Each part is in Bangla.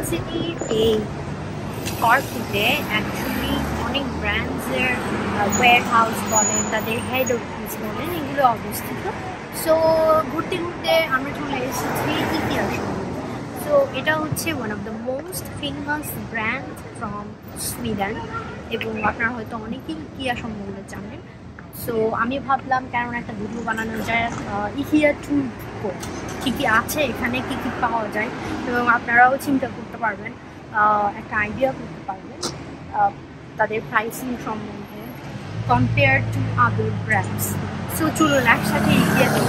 সিটির এই স্করপিওতে অ্যাকচুয়ালি অনেক ব্র্যান্ডসের ওয়্যার হাউস বলেন, তাদের হেড অফিস বলেন, এগুলো অবস্থিত। সো ঘুরতে ঘুরতে আমরা চলে এসেছি ইকিয়ার শোরুমে। সো এটা হচ্ছে one of the most famous brand from Sweden, এবং আপনারা হয়তো অনেকেই ইকিয়া সম্বন্ধে জানেন। সো আমি ভাবলাম কেন একটা ভিডিও বানানো যায় ইকিয়া ট্যুর কী কী আছে এখানে, কী কী পাওয়া যায়, এবং আপনারাও চিন্তা করতে পারবেন, একটা আইডিয়া করতে পারবেন তাদের প্রাইসিং সম্বন্ধে compare to other brands. So চলুন একসাথে ইকিয়াতে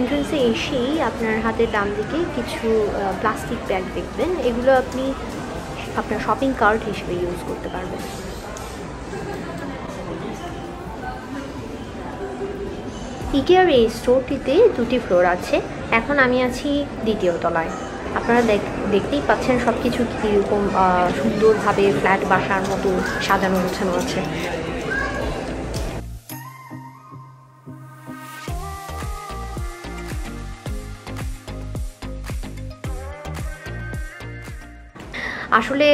এন্ট্রান্সে এসেই আপনার হাতের ডান দিকে কিছু প্লাস্টিক ব্যাগ দেখবেন, এগুলো আপনি আপনার শপিং কার্ট হিসেবে ইউজ করতে পারবেন। ইকিয়ার এই স্টোরটিতে 2টি ফ্লোর আছে। এখন আমি আছি 2য় তলায়। আপনারা দেখতেই পাচ্ছেন সব কিছু কীরকম সুন্দরভাবে ফ্ল্যাট বাসার মতো সাজানো গোছানো আছে। আসলে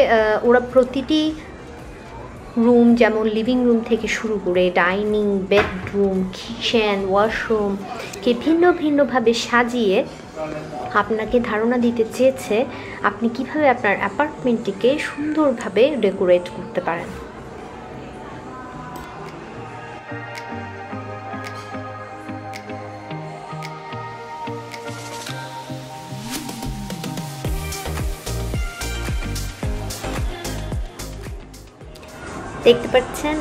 ওরা প্রতিটি রুম, যেমন লিভিং রুম থেকে শুরু করে ডাইনিং, বেডরুম, কিচেন, ওয়াশরুমকে ভিন্ন ভিন্নভাবে সাজিয়ে আপনাকে ধারণা দিতে চেয়েছে আপনি কিভাবে আপনার অ্যাপার্টমেন্টটিকে সুন্দরভাবে ডেকোরেট করতে পারেন। দেখতে পাচ্ছেন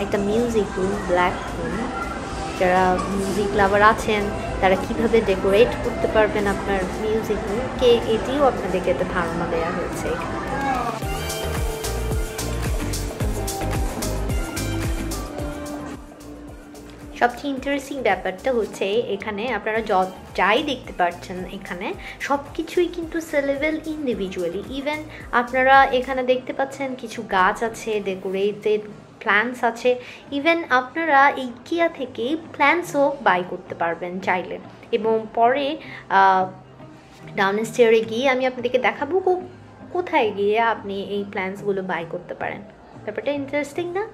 একটা মিউজিক রুম, ব্ল্যাক রুম। যারা মিউজিক লাভার আছেন তারা কিভাবে ডেকোরেট করতে পারবেন আপনার মিউজিক রুমকে, এটিও আপনাদেরকে একটা ধারণা দেওয়া হয়েছে। সবচেয়ে ইন্টারেস্টিং ব্যাপারটা হচ্ছে এখানে আপনারা যাই দেখতে পাচ্ছেন, এখানে সব কিছুই কিন্তু সেলেবল ইন্ডিভিজুয়ালি। ইভেন আপনারা এখানে দেখতে পাচ্ছেন কিছু গাছ আছে, ডেকোরেটেড প্ল্যান্টস আছে। ইভেন আপনারা ইকিয়া থেকে প্ল্যান্টসও বাই করতে পারবেন চাইলে, এবং পরে ডাউন স্টেয়ারে গিয়ে আমি আপনাদেরকে দেখাবো কোথায় গিয়ে আপনি এই প্ল্যান্টসগুলো বাই করতে পারেন। ব্যাপারটা ইন্টারেস্টিং না?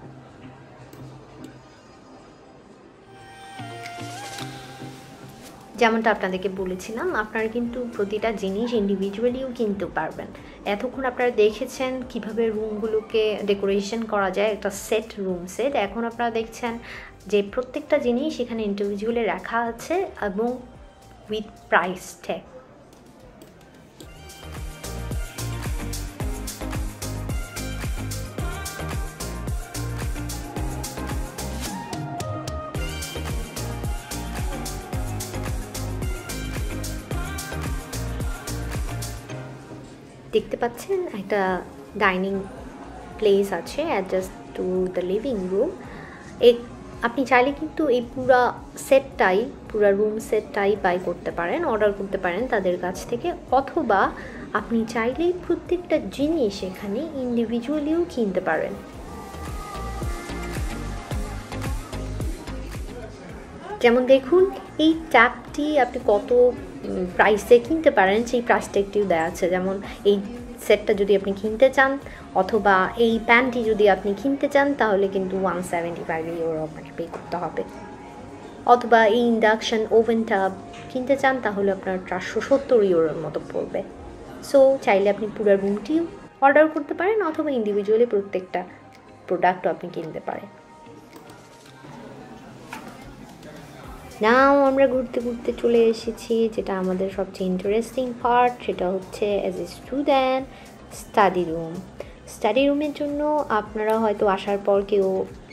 যেমনটা আপনাদেরকে বলেছিলাম, আপনারা কিন্তু প্রতিটা জিনিস ইন্ডিভিজুয়ালিও কিনতে পারবেন। এতক্ষণ আপনারা দেখেছেন কিভাবে রুমগুলোকে ডেকোরেশন করা যায়, একটা সেট, রুম সেট। এখন আপনারা দেখছেন যে প্রত্যেকটা জিনিস এখানে ইন্ডিভিজুয়ালি রাখা আছে এবং উইথ প্রাইস ট্যাগ। দেখতে পাচ্ছেন একটা ডাইনিং প্লেস আছে adjust to the living room. আপনি চাইলে কিন্তু এই পুরা রুম সেটটাই বাই করতে পারেন, অর্ডার করতে পারেন তাদের কাছ থেকে, অথবা আপনি চাইলেই প্রত্যেকটা জিনিস এখানে ইন্ডিভিজুয়ালিও কিনতে পারেন। যেমন দেখুন, এই ট্যাপটি আপনি কত প্রাইসে কিনতে পারেন সেই প্রাইস ট্যাগটিও দেওয়া আছে। যেমন এই সেটটা যদি আপনি কিনতে চান, অথবা এই প্যান্টটি যদি আপনি কিনতে চান, তাহলে কিন্তু 175 ইউরো আপনাকে পে করতে হবে। অথবা এই ইন্ডাকশন ওভেনটা কিনতে চান, তাহলে আপনার 470 ইউরোর মতো পড়বে। সো চাইলে আপনি পুরো রুমটিও অর্ডার করতে পারেন, অথবা ইন্ডিভিজুয়ালি প্রত্যেকটা প্রোডাক্টও আপনি কিনতে পারেন। নাও আমরা ঘুরতে ঘুরতে চলে এসেছি যেটা আমাদের সবচেয়ে ইন্টারেস্টিং পার্ট, সেটা হচ্ছে as a student study room. Study রুমের জন্য আপনারা হয়তো আসার পর কেউ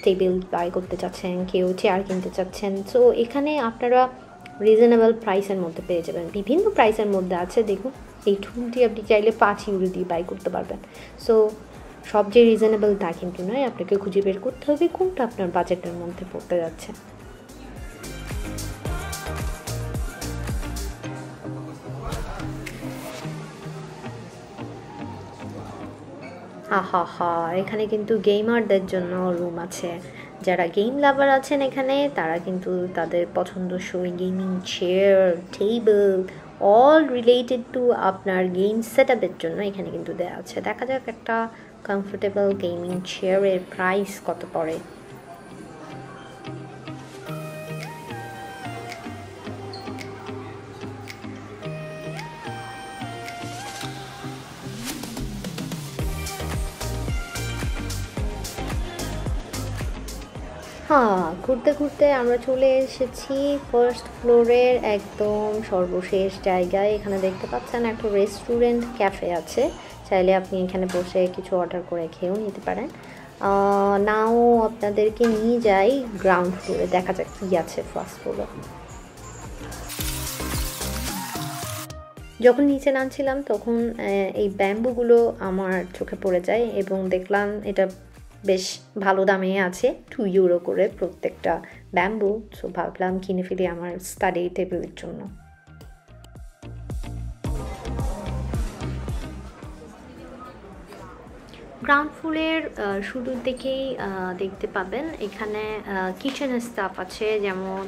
টেবিল বাই করতে চাচ্ছেন, কেউ চেয়ার কিনতে চাচ্ছেন। সো এখানে আপনারা রিজনেবল প্রাইসের মধ্যে পেয়ে যাবেন, বিভিন্ন প্রাইসের মধ্যে আছে। দেখুন এই টুলটি আপনি চাইলে 5 ইউরো দিয়ে বাই করতে পারবেন। সো সব যে রিজনেবল তা কিন্তু নয়, আপনাকে খুঁজে বের করতে হবে কোনটা আপনার বাজেটের মধ্যে পড়তে যাচ্ছে। আহা, এখানে কিন্তু গেমারদের জন্য রুম আছে। যারা গেম লাভার আছেন এখানে, তারা কিন্তু তাদের পছন্দসই gaming chair, table, all related to আপনার গেম সেট আপের জন্য এখানে কিন্তু দেওয়া আছে। দেখা যাক একটা কমফোর্টেবল গেমিং চেয়ারের প্রাইস কত পড়ে। হ্যাঁ, ঘুরতে ঘুরতে আমরা চলে এসেছি ফার্স্ট ফ্লোরের একদম সর্বশেষ জায়গায়। এখানে দেখতে পাচ্ছেন একটা রেস্টুরেন্ট ক্যাফে আছে, চাইলে আপনি এখানে বসে কিছু অর্ডার করে খেয়েও নিতে পারেন। নাও আপনাদেরকে নিয়ে যাই গ্রাউন্ড ফ্লোরে, দেখা যাক কী আছে ফার্স্ট ফ্লোরে। যখন নিচে নামছিলাম তখন এই ব্যাম্বুগুলো আমার চোখে পড়ে যায় এবং দেখলাম এটা বেশ ভালো দামে আছে, 2 ইউরো করে প্রত্যেকটা ব্যাম্বু। সো ভাবলাম কিনে ফেলি আমার স্টাডি টেবিলের জন্য। গ্রাউন্ড ফ্লোরের শুরুর দিকেই দেখতে পাবেন এখানে কিচেনের স্টাফ আছে, যেমন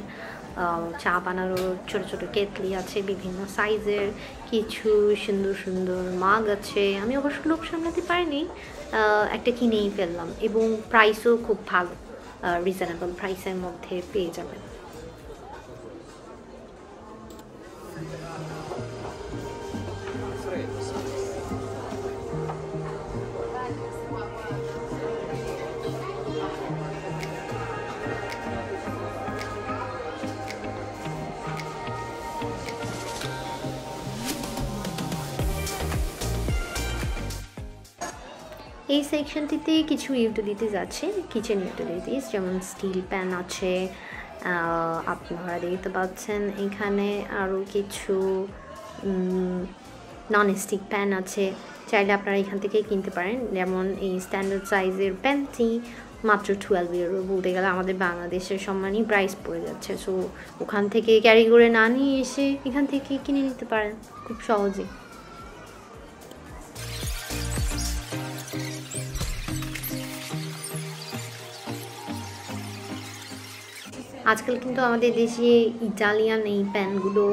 চা বানানোর ছোট ছোট কেটলি আছে বিভিন্ন সাইজের, কিছু সুন্দর সুন্দর মাগ আছে। আমি অবশ্য লোক সামলাতে পারিনি, একটা কিনেই ফেললাম এবং প্রাইসও খুব ভালো, রিজনেবল প্রাইসের মধ্যে পেয়ে যাবেন। এই সেকশনটিতে কিছু ইউটিলিটিস আছে, কিচেন ইউটিলিটিস, যেমন স্টিল প্যান আছে, আপনারা দেখতে পাচ্ছেন এখানে আরও কিছু নন স্টিক প্যান আছে, চাইলে আপনারা এখান থেকে কিনতে পারেন। যেমন এই স্ট্যান্ডার্ড সাইজের প্যানটি মাত্র 12 ইউরো, বলতে গেলে আমাদের বাংলাদেশের সম্মানই প্রাইস পড়ে যাচ্ছে। সো ওখান থেকে ক্যারি করে না নিয়ে এসে এখান থেকে কিনে নিতে পারেন খুব সহজেই। আজকাল কিন্তু আমাদের দেশে ইটালিয়ান এই প্যানগুলো,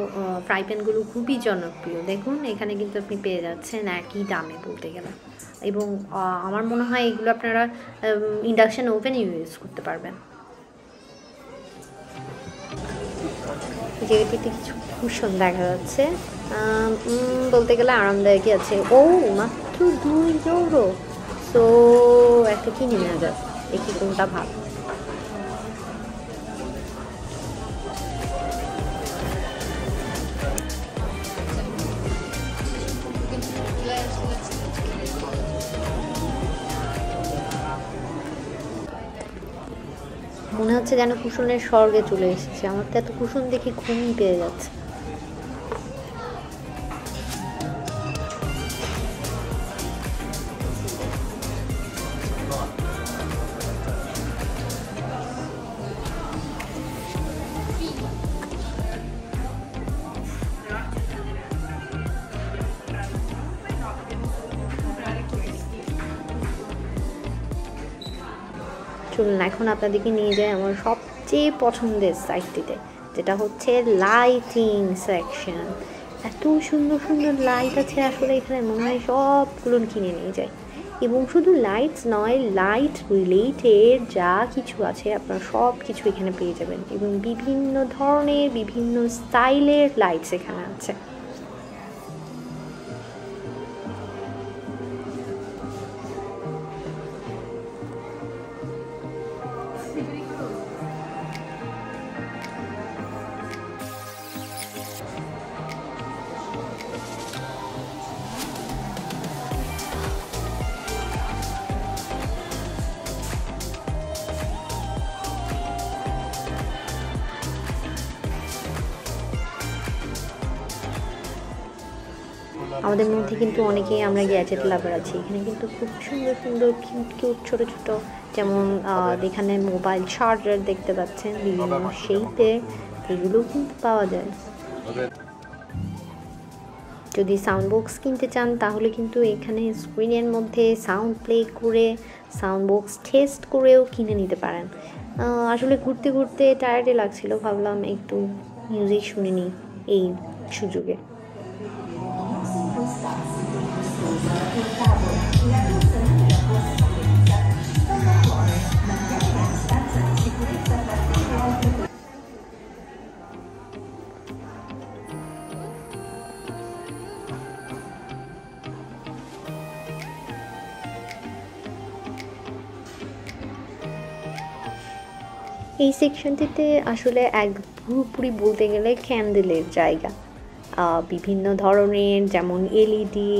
ফ্রাই প্যানগুলো খুবই জনপ্রিয়। দেখুন এখানে কিন্তু আপনি পেয়ে যাচ্ছেন একই দামে বলতে গেলে, এবং আমার মনে হয় এগুলো আপনারা ইন্ডাকশান ওভেনে ইউজ করতে পারবেন। জায়গাটিতে কিছু কুশন দেখা যাচ্ছে, বলতে গেলে আরামদায়কই আছে। ও মাত্র 2 ইউরো, সো একটা কিনে নেওয়া যাক, দেখি কোনটা ভালো। মনে হচ্ছে যেন কুশনের স্বর্গে চলে এসেছে, আমার তো এত কুশন দেখে ঘুমই পেয়ে যাচ্ছে। চলুন এখন আপনাদেরকে নিয়ে যায় আমার সবচেয়ে পছন্দের সাইটটিতে, যেটা হচ্ছে লাইটিং সেকশন। এত সুন্দর সুন্দর লাইট আছে, আসলে এখানে মনে হয় সবগুলো কিনে নিয়ে যায়। এবং শুধু লাইটস নয়, লাইট রিলেটেড যা কিছু আছে আপনারা সব কিছু এখানে পেয়ে যাবেন, এবং বিভিন্ন ধরনের বিভিন্ন স্টাইলের লাইটস এখানে আছে। আমাদের মধ্যে কিন্তু অনেকেই আমরা গ্যাজেট লাভার আছি। এখানে কিন্তু খুব সুন্দর সুন্দর কিউট কিউট ছোটো ছোটো, যেমন এখানে মোবাইল চার্জার দেখতে পাচ্ছেন বিভিন্ন শেপে, এগুলোও কিন্তু পাওয়া যায়। যদি সাউন্ড বক্স কিনতে চান তাহলে কিন্তু এখানে স্ক্রিনের মধ্যে সাউন্ড প্লে করে সাউন্ড বক্স টেস্ট করেও কিনে নিতে পারেন। আসলে ঘুরতে ঘুরতে টায়ার্ডে লাগছিল, ভাবলাম একটু মিউজিক শুনে নিই এই সুযোগে। এই সেকশনটিতে আসলে এক পুরোপুরি বলতে গেলে ক্যান্ডেলের জায়গা, বিভিন্ন ধরনের, যেমন এলইডি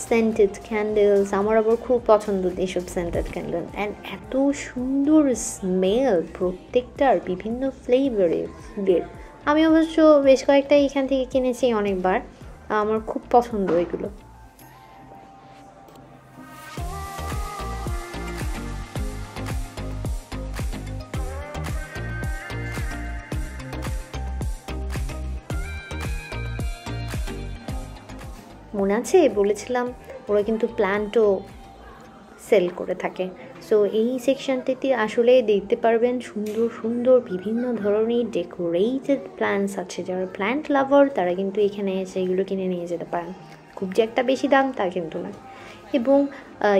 সেন্টেড ক্যান্ডেলস। আমার আবার খুব পছন্দ এইসব সেন্টেড ক্যান্ডেল, অ্যান্ড এত সুন্দর স্মেল প্রত্যেকটার, বিভিন্ন ফ্লেভারের ফুডের। আমি অবশ্য বেশ কয়েকটা এখান থেকে কিনেছি অনেকবার, আমার খুব পছন্দ এগুলো। মনে আছে বলেছিলাম ওরা কিন্তু প্ল্যান্টও সেল করে থাকে। সো এই সেকশনটিতে আসলে দেখতে পারবেন সুন্দর সুন্দর বিভিন্ন ধরনের ডেকোরেটেড প্ল্যান্টস আছে। যারা প্ল্যান্ট লাভার তারা কিন্তু এখানে এসে এগুলো কিনে নিয়ে যেতে পারেন। খুব যে একটা বেশি দাম তা কিন্তু না। এবং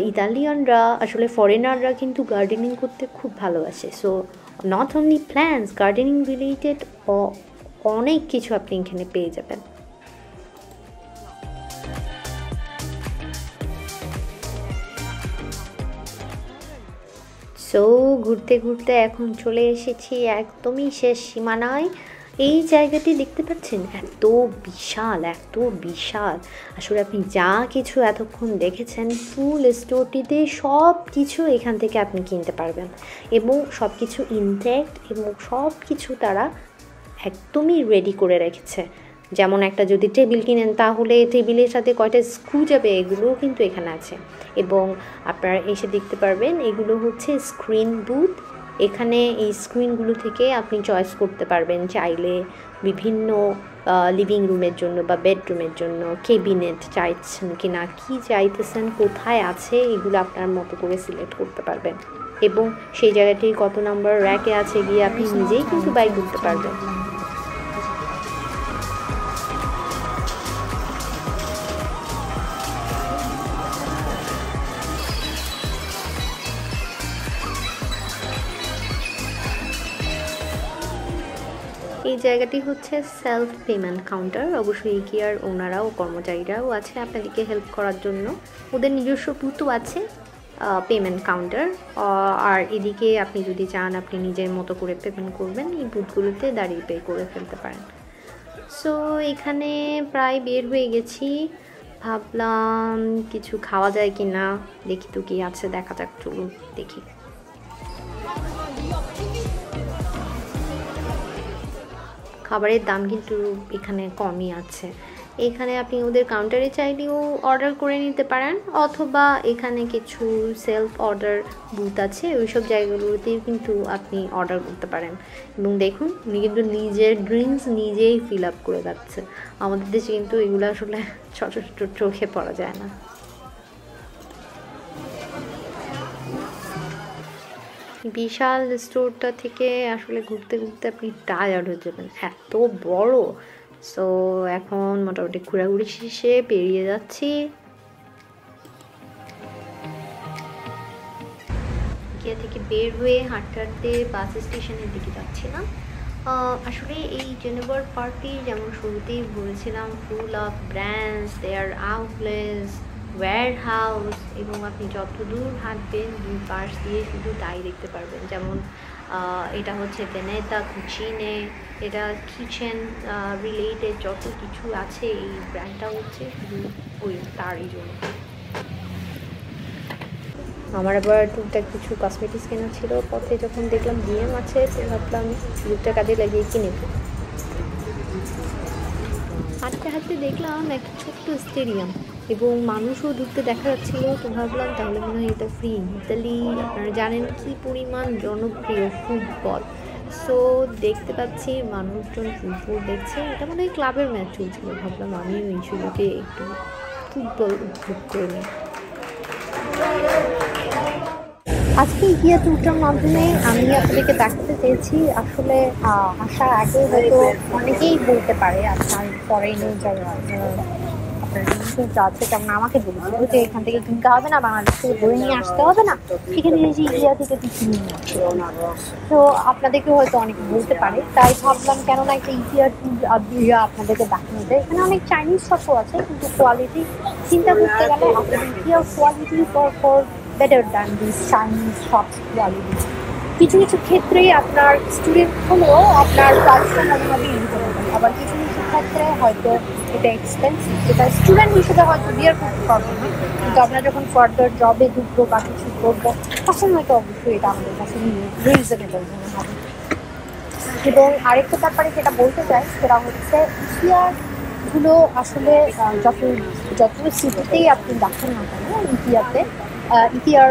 ইতালিয়ানরা আসলে ফরেনাররা কিন্তু গার্ডেনিং করতে খুব ভালোবাসে। So not only plants, gardening related অনেক কিছু আপনি এখানে পেয়ে যাবেন। সো ঘুরতে ঘুরতে এখন চলে এসেছি একদমই শেষ সীমানায়। এই জায়গাটি দেখতে পাচ্ছেন এত বিশাল, এত বিশাল। আসলে আপনি যা কিছু এতক্ষণ দেখেছেন ফুল স্টোরটিতে সব কিছু এখান থেকে আপনি কিনতে পারবেন, এবং সব কিছু ইনট্যাক্ট, এবং সব কিছু তারা একদমই রেডি করে রেখেছে। যেমন একটা যদি টেবিল কিনেন তাহলে টেবিলের সাথে কয়টা স্ক্রু যাবে এগুলোও কিন্তু এখানে আছে। এবং আপনারা এসে দেখতে পারবেন এগুলো হচ্ছে স্ক্রিন বুথ। এখানে এই স্ক্রিনগুলো থেকে আপনি চয়েস করতে পারবেন চাইলে বিভিন্ন লিভিং রুমের জন্য বা বেডরুমের জন্য ক্যাবিনেট চাইছেন কি না, কী চাইতেছেন, কোথায় আছে, এগুলো আপনার মতো করে সিলেক্ট করতে পারবেন। এবং সেই জায়গাটি কত নাম্বার র্যাকে আছে গিয়ে আপনি নিজেই কিন্তু বাই করতে পারবেন। এই জায়গাটি হচ্ছে সেলফ পেমেন্ট কাউন্টার। অবশ্যই ইকিয়ার ওনারা ও কর্মচারীরাও আছে আপনাদেরকে হেল্প করার জন্য। ওদের নিজস্ব বুথও আছে পেমেন্ট কাউন্টার। আর এদিকে আপনি যদি চান আপনি নিজের মতো করে পেমেন্ট করবেন, এই বুথগুলোতে দাঁড়িয়ে পে করে ফেলতে পারেন। সো এখানে প্রায় বের হয়ে গেছি, ভাবলাম কিছু খাওয়া যায় কি না, দেখি তো কি আছে, দেখা যাক, চলুন দেখি। খাবারের দাম কিন্তু এখানে কমই আছে। এখানে আপনি ওদের কাউন্টারে চাইলেও অর্ডার করে নিতে পারেন, অথবা এখানে কিছু সেলফ অর্ডার বুথ আছে, ওইসব জায়গাগুলোতেও কিন্তু আপনি অর্ডার করতে পারেন। এবং দেখুন উনি কিন্তু নিজের ড্রিঙ্কস নিজেই ফিল আপ করে যাচ্ছে। আমাদের দেশে কিন্তু এগুলো আসলে ছোট ছোট চোখে পড়া যায় না। বিশাল স্টোরটা থেকে আসলে ঘুরতে ঘুরতে আপনি টায়ার্ড হয়ে যাবেন, এত বড়। সো এখন মোটামুটি ঘোরাঘুরি শেষে বেরিয়ে যাচ্ছি। ইকিয়া থেকে বের হয়ে হাঁটতে হাঁটতে বাস স্টেশনের দিকে যাচ্ছিলাম। আসলে এই জেনেভার পার্কটি যেমন শুরুতেই বলেছিলাম, full of brands, their outlets, warehouse, এবং আপনি যত দূর হাঁটবেন দুই পাশ দিয়ে শুধু তাই দেখতে পারবেন। যেমন এটা হচ্ছে ভেনেতা কুচিনে, এটা কিচেন রিলেটেড যত কিছু আছে, এই ব্র্যান্ডটা হচ্ছে শুধু ওই তারই জন্য। আমার আবার টুকটাক কিছু কসমেটিক্স কেনা ছিল, পথে যখন দেখলাম ডিএম আছে তো ভাবলাম সুযোগটা কাজে লাগিয়ে কিনে। হাঁটতে হাঁটতে দেখলাম একটা ছোট্ট ছোট্ট স্টেডিয়াম এবং মানুষও ঢুকতে দেখা যাচ্ছিলো। তো ভাবলাম তাহলে মনে হয় এটা ফ্রি। ইতালি আপনারা জানেন কি পরিমাণ জনপ্রিয় ফুটবল। সো দেখতে পাচ্ছি মানুষজন ফুটবল দেখছে, এটা মনে হয় ক্লাবের ম্যাচ চলছিল। ভাবলাম আমিও এই সুযোগে একটু ফুটবল উপভোগ করে নিই। আজকে ইকিয়া ট্যুরটার মাধ্যমে আমি আপনাদেরকে দেখাতে চেয়েছি আসলে আসার আগে হয়তো অনেকেই বলতে পারে আসার পরে যারা আপনার জিনিসটা আছে, যেমন আমাকে বলেছিল যে এখান থেকে কিনতে হবে না, বাংলাদেশ থেকে বই নিয়ে আসতে হবে না, সেখানে যে ইকিয়া থেকে তুই কিনে নিয়ে আসতে হবে না। তো আপনাদেরকে হয়তো অনেকে বলতে পারে, তাই ভাবলাম কেননা একটা ইকিয়া ট্যুর আপনাদেরকে দেখানো যায়। এখানে অনেক চাইনিজ শপও আছে, কিন্তু কোয়ালিটি চিন্তা করতে গেলে আপনাদের ইকিয়ার quality for better than these Chinese shops quality. কিছু কিছু ক্ষেত্রেই আপনার স্টুডেন্ট হলেও আপনার প্রাইসটা ভালোভাবে নিতে পারবেন, আবার কিছু কিছু ক্ষেত্রে হয়তো এটা এক্সপেন্সিভ, যেটা স্টুডেন্ট হিসেবে হয়তো বিয়ার করতে পারবো না, কিন্তু আমরা যখন ফার্দার জবে ঢুকবো বা কিছু করবো তখন হয়তো অবশ্যই এটা আমাদের কাছে রিজনেবল মনে হবে। এবং আরেকটা ব্যাপারে যেটা বলতে চাই সেটা হচ্ছে ইকিয়াগুলো আসলে যত যত সিটিতেই আপনি দেখেন না কেন ইকিয়াতে ইকিয়ার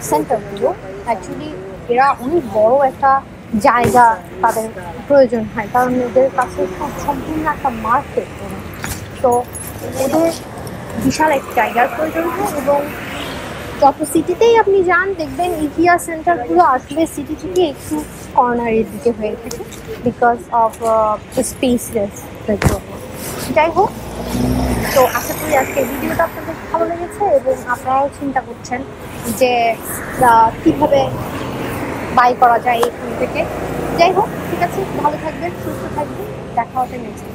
সেন্টারগুলো অ্যাকচুয়ালি এরা অনেক বড় একটা জায়গা তাদের প্রয়োজন হয়, কারণ ওদের কাছে সম্পূর্ণ একটা মার্কেট। তো ওদের বিশাল এক জায়গার প্রয়োজন হয় এবং যত সিটিতেই আপনি যান দেখবেন ইকিয়া সেন্টারগুলো আসলে সিটি থেকে একটু কর্নারের দিকে হয়ে থাকে বিকজ অফ স্পেসলেস। যাই হোক, তো আশা করি আজকে ভিডিওটা আপনাদের ভালো লেগেছে এবং আপনারাও চিন্তা করছেন যে কীভাবে বাই করা যায় এখান থেকে। যাই হোক, ঠিক আছে, ভালো থাকবেন, সুস্থ থাকবেন, দেখা হবে নেক্সট।